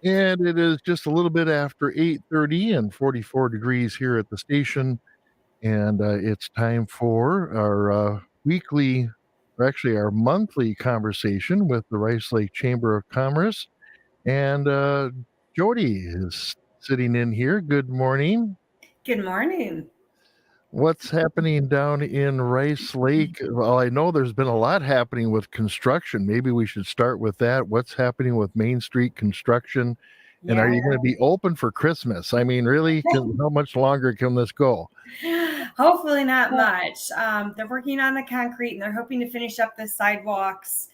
And it is just a little bit after 8:30 and 44 degrees here at the station. And it's time for our weekly, or actually our monthly conversation with the Rice Lake Chamber of Commerce. And Jody is sitting in here. Good morning. Good morning. What's happening down in Rice Lake? Well, I know there's been a lot happening with construction. Maybe we should start with that. What's happening with Main Street construction? And are Yeah. you going to be open for Christmas? I mean, really, how much longer can this go? Hopefully not much. They're working on the concrete and they're hoping to finish up the sidewalks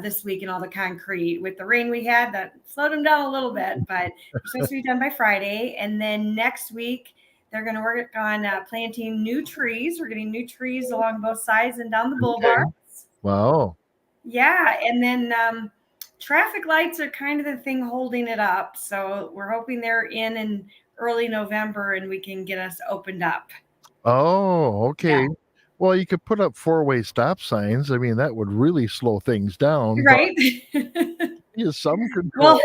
this week and all the concrete. With the rain we had, that slowed them down a little bit, but they're supposed to be done by Friday. And then next week, they're going to work on planting new trees. We're getting new trees along both sides and down the boulevards. Wow. Yeah. And then traffic lights are kind of the thing holding it up. So we're hoping they're in early November and we can get us opened up. Oh, okay. Yeah. Well, you could put up four-way stop signs. I mean, that would really slow things down, but Right? some control. Well,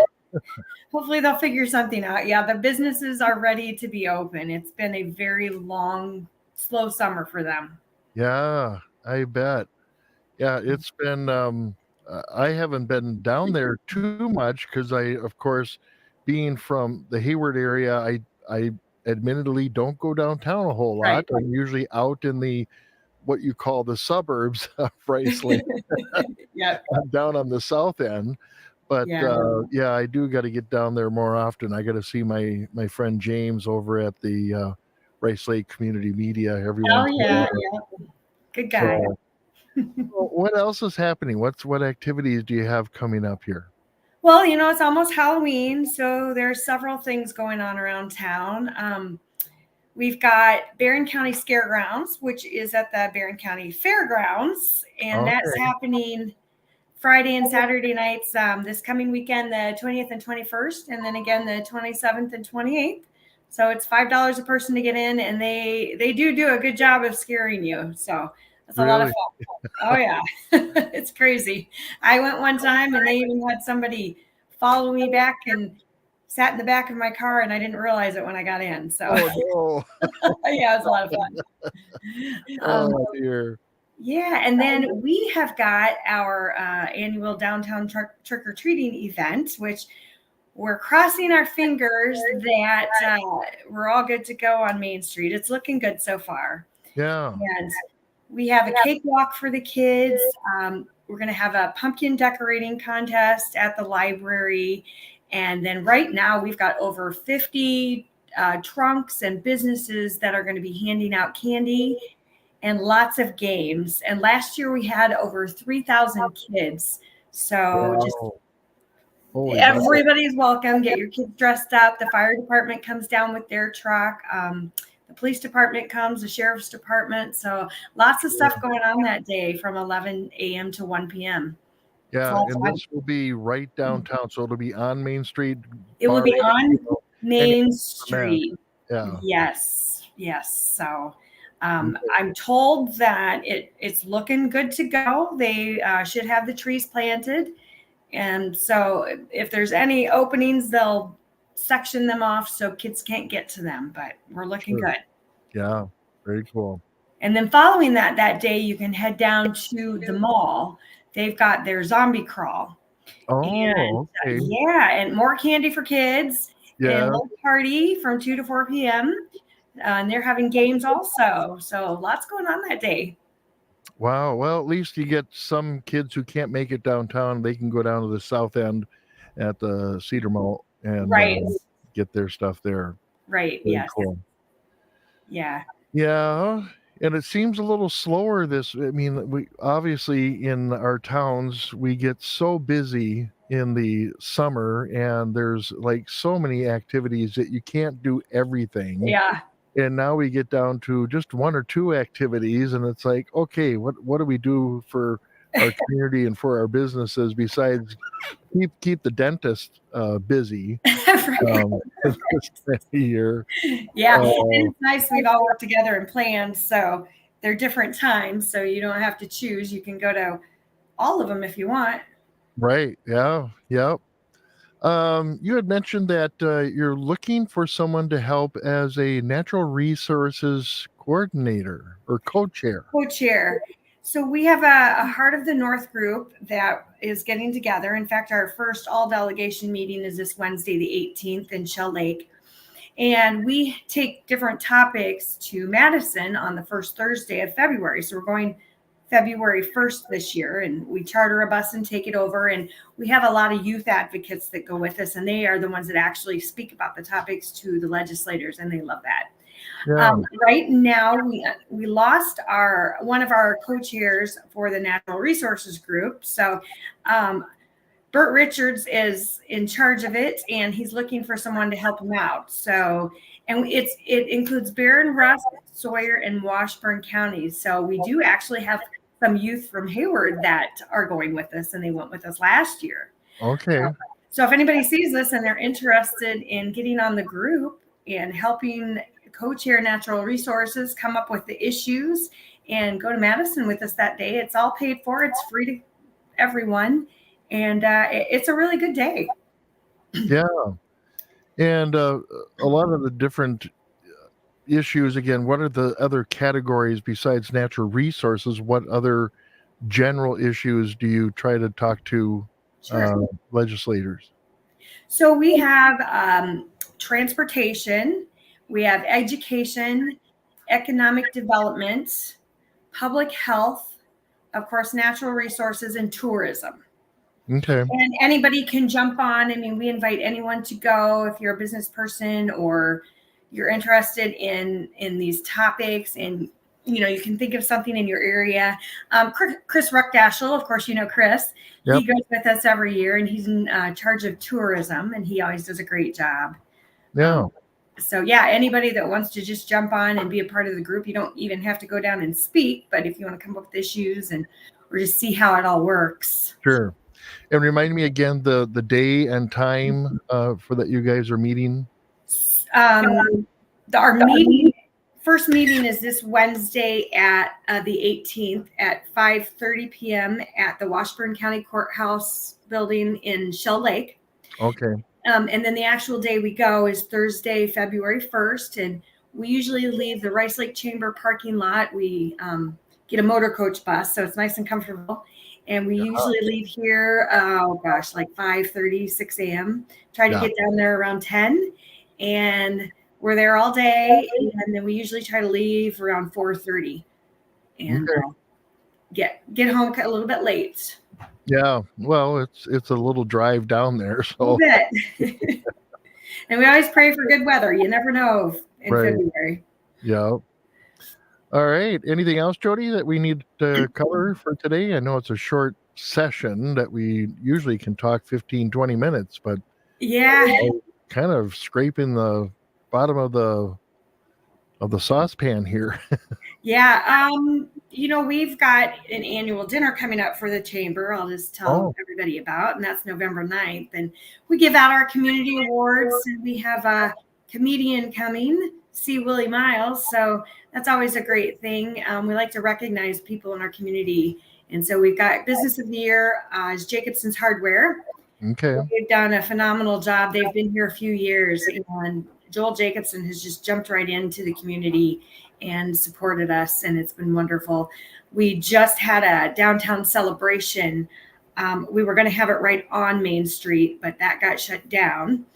hopefully they'll figure something out. Yeah, the businesses are ready to be open. It's been a very long, slow summer for them. Yeah, I bet. Yeah, it's been I haven't been down there too much because of course, being from the Hayward area, I admittedly don't go downtown a whole lot. Right. I'm usually out in the what you call the suburbs of Rice Lake. Yeah. I'm down on the south end. But Yeah. yeah, I do got to get down there more often. I got to see my friend James over at the Rice Lake Community Media every Oh once in a yeah, while. yeah. Good guy. So, what else is happening? What activities do you have coming up here? Well, it's almost Halloween, so there's several things going on around town. We've got Barron County Scaregrounds, which is at the Barron County Fairgrounds, and that's Okay. happening Friday and Saturday nights this coming weekend, the 20th and 21st, and then again the 27th and 28th. So it's $5 a person to get in, and they do a good job of scaring you. So it's a lot of Really? fun. Oh yeah, it's crazy. I went one time, and they even had somebody follow me back and sat in the back of my car, and I didn't realize it when I got in. So Oh yeah, it was a lot of fun. no. Oh dear. Yeah, and then we have got our annual downtown trick or treating event, which we're crossing our fingers that we're all good to go on Main Street. It's looking good so far. Yeah. And we have a cakewalk for the kids. We're going to have a pumpkin decorating contest at the library. And then right now we've got over 50 trunks and businesses that are going to be handing out candy and lots of games. And last year we had over 3,000 kids. So just Wow. Holy moly. everybody's welcome. Get your kids dressed up. The fire department comes down with their truck. The police department comes, the sheriff's department. So lots of stuff going on that day from 11 a.m. to 1 p.m. Yeah, So and this will be right downtown, so it'll be on Main Street. it will be on any Main event. Street. Yeah. Yes. So I'm told that it's looking good to go. They should have the trees planted. And so if there's any openings, they'll section them off so kids can't get to them. But we're looking good. Yeah, very cool. And then following that day, you can head down to the mall. They've got their zombie crawl. Oh, okay. Yeah, and more candy for kids. Yeah. And a little party from 2 to 4 p.m. And they're having games also. So lots going on that day. Wow. Well, at least you get some kids who can't make it downtown. They can go down to the south end at the Cedar Mall and get their stuff there. Right. Very Yes. cool. Yeah. Yeah. And it seems a little slower I mean, we obviously in our towns, we get so busy in the summer and there's like so many activities that you can't do everything. Yeah. And now we get down to just one or two activities and it's like, okay, what do we do for our community and for our businesses besides keep the dentist busy this year. Yeah, and it's nice we've all worked together and planned, so they're different times, so you don't have to choose. You can go to all of them if you want. Right. Yeah. Yep. You had mentioned that you're looking for someone to help as a natural resources coordinator or co-chair. Co-chair. So we have a Heart of the North group that is getting together. In fact, our first all delegation meeting is this Wednesday, the 18th in Shell Lake. And we take different topics to Madison on the first Thursday of February. So we're going February 1st this year, and we charter a bus and take it over. And we have a lot of youth advocates that go with us, and they are the ones that actually speak about the topics to the legislators, and they love that. Yeah. Right now, we lost one of our co-chairs for the Natural Resources Group. So Bert Richards is in charge of it, and he's looking for someone to help him out. So, and it includes Barron, Rusk, Sawyer, and Washburn counties. So we do actually have some youth from Hayward that are going with us, and they went with us last year. Okay. So if anybody sees this and they're interested in getting on the group and helping co-chair natural resources, come up with the issues, and go to Madison with us that day, it's all paid for. It's free to everyone. And it's a really good day. Yeah. And a lot of the different issues, again, what are the other categories besides natural resources? What other general issues do you try to talk to legislators? So we have transportation, we have education, economic development, public health, of course, natural resources, and tourism. Okay. And anybody can jump on. I mean, we invite anyone to go if you're a business person or you're interested in these topics, and you can think of something in your area. Chris Ruckdashel, of course, Chris. Yep. He goes with us every year, and he's in charge of tourism, and he always does a great job. Yeah. So yeah, anybody that wants to just jump on and be a part of the group, you don't even have to go down and speak, but if you want to come up with issues or just see how it all works. Sure. And remind me again the day and time for that you guys are meeting. Our first meeting is this Wednesday at the 18th at 5:30 p.m. at the Washburn County Courthouse building in Shell Lake. Okay. And then the actual day we go is Thursday, February 1st. And we usually leave the Rice Lake Chamber parking lot. We get a motor coach bus, so it's nice and comfortable. And we usually leave here, like 5:30, 6 a.m. Try to get down there around 10. And we're there all day. And then we usually try to leave around 4:30 and get home a little bit late. Yeah, well, it's a little drive down there, so. A little bit. And we always pray for good weather. You never know in February. Yeah. All right. Anything else, Jody, that we need to cover for today? I know it's a short session that we usually can talk 15, 20 minutes, but kind of scraping the bottom of the saucepan here. Yeah. We've got an annual dinner coming up for the chamber. I'll just tell everybody about, and that's November 9th. And we give out our community awards, and we have a comedian coming, C. Willie Miles. So that's always a great thing. We like to recognize people in our community. And so we've got Business of the Year is Jacobson's Hardware. Okay. They've done a phenomenal job. They've been here a few years, and Joel Jacobson has just jumped right into the community and supported us, and it's been wonderful. We just had a downtown celebration. We were going to have it right on Main Street, but that got shut down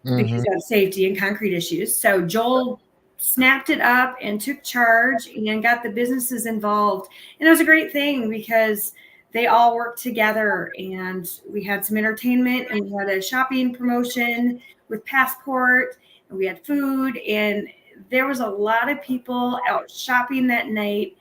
because of safety and concrete issues. So Joel snapped it up and took charge and got the businesses involved. And it was a great thing because they all worked together, and we had some entertainment, and we had a shopping promotion with Passport, and we had food, and there was a lot of people out shopping that night.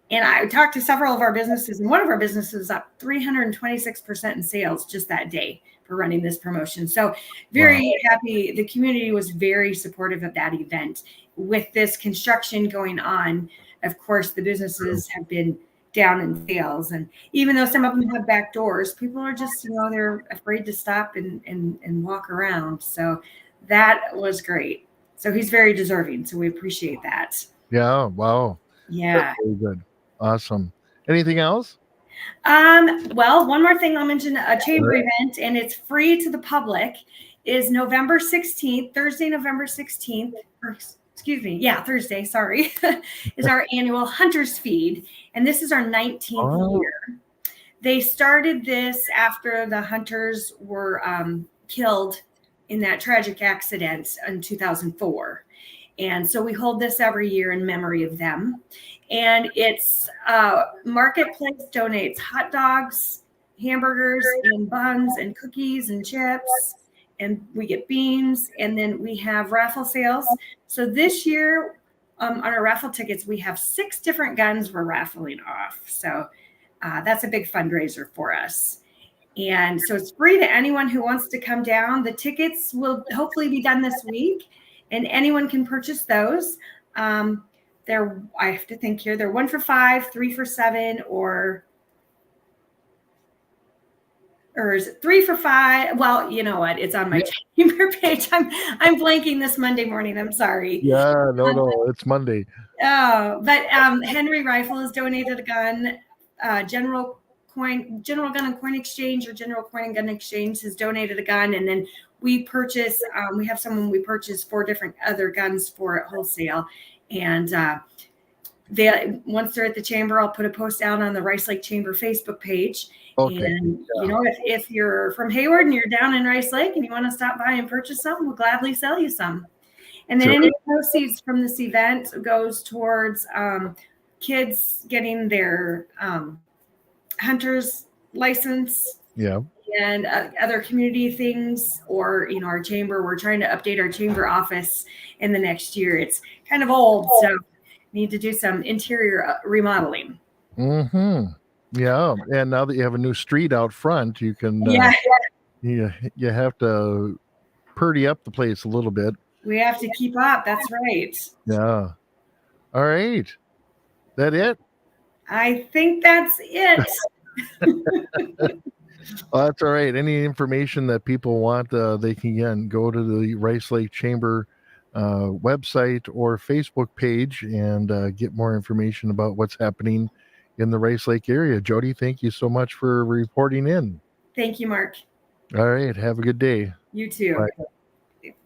And I talked to several of our businesses, and one of our businesses was up 326% in sales just that day for running this promotion. So very happy. The community was very supportive of that event. With this construction going on, of course, the businesses have been down in sales. And even though some of them have back doors, people are just, they're afraid to stop and walk around. So that was great. So he's very deserving. So we appreciate that. Yeah. Wow. Yeah. That's very good. Awesome. Anything else? Well, one more thing I'll mention, a chamber event, and it's free to the public, is November 16th, Thursday, November 16th, or excuse me, yeah, Thursday, sorry, is our annual Hunters Feed. And this is our 19th year. They started this after the hunters were killed in that tragic accident in 2004. And so we hold this every year in memory of them. And it's Marketplace donates hot dogs, hamburgers, and buns, and cookies, and chips. And we get beans. And then we have raffle sales. So this year, on our raffle tickets, we have 6 different guns we're raffling off. So that's a big fundraiser for us. And so it's free to anyone who wants to come down. The tickets will hopefully be done this week, and anyone can purchase those. I have to think here. They're 1 for $5, 3 for $7, or is it 3 for $5? Well, you know what? It's on my chamber page. I'm blanking this Monday morning. I'm sorry. Yeah, no, it's Monday. Oh, but Henry Rifle has donated a gun. General Gun and Coin Exchange, or General Coin and Gun Exchange, has donated a gun, and then we purchase. We have someone we purchase 4 different other guns for at wholesale, and once they're at the chamber, I'll put a post out on the Rice Lake Chamber Facebook page. Okay. And you know, if you're from Hayward and you're down in Rice Lake and you want to stop by and purchase some, we'll gladly sell you some. And then any proceeds from this event goes towards kids getting their hunter's license. Yeah. And other community things, or, you know, our chamber, we're trying to update our chamber office in the next year. It's kind of old, so need to do some interior remodeling. Yeah. And now that you have a new street out front, you can, you have to purdy up the place a little bit. We have to keep up. That's right. Yeah. All right. That it? I think that's it. Well, that's all right. Any information that people want, they can, again, go to the Rice Lake Chamber website or Facebook page and get more information about what's happening in the Rice Lake area. Jody, thank you so much for reporting in. Thank you, Mark. All right. Have a good day. You too. Bye.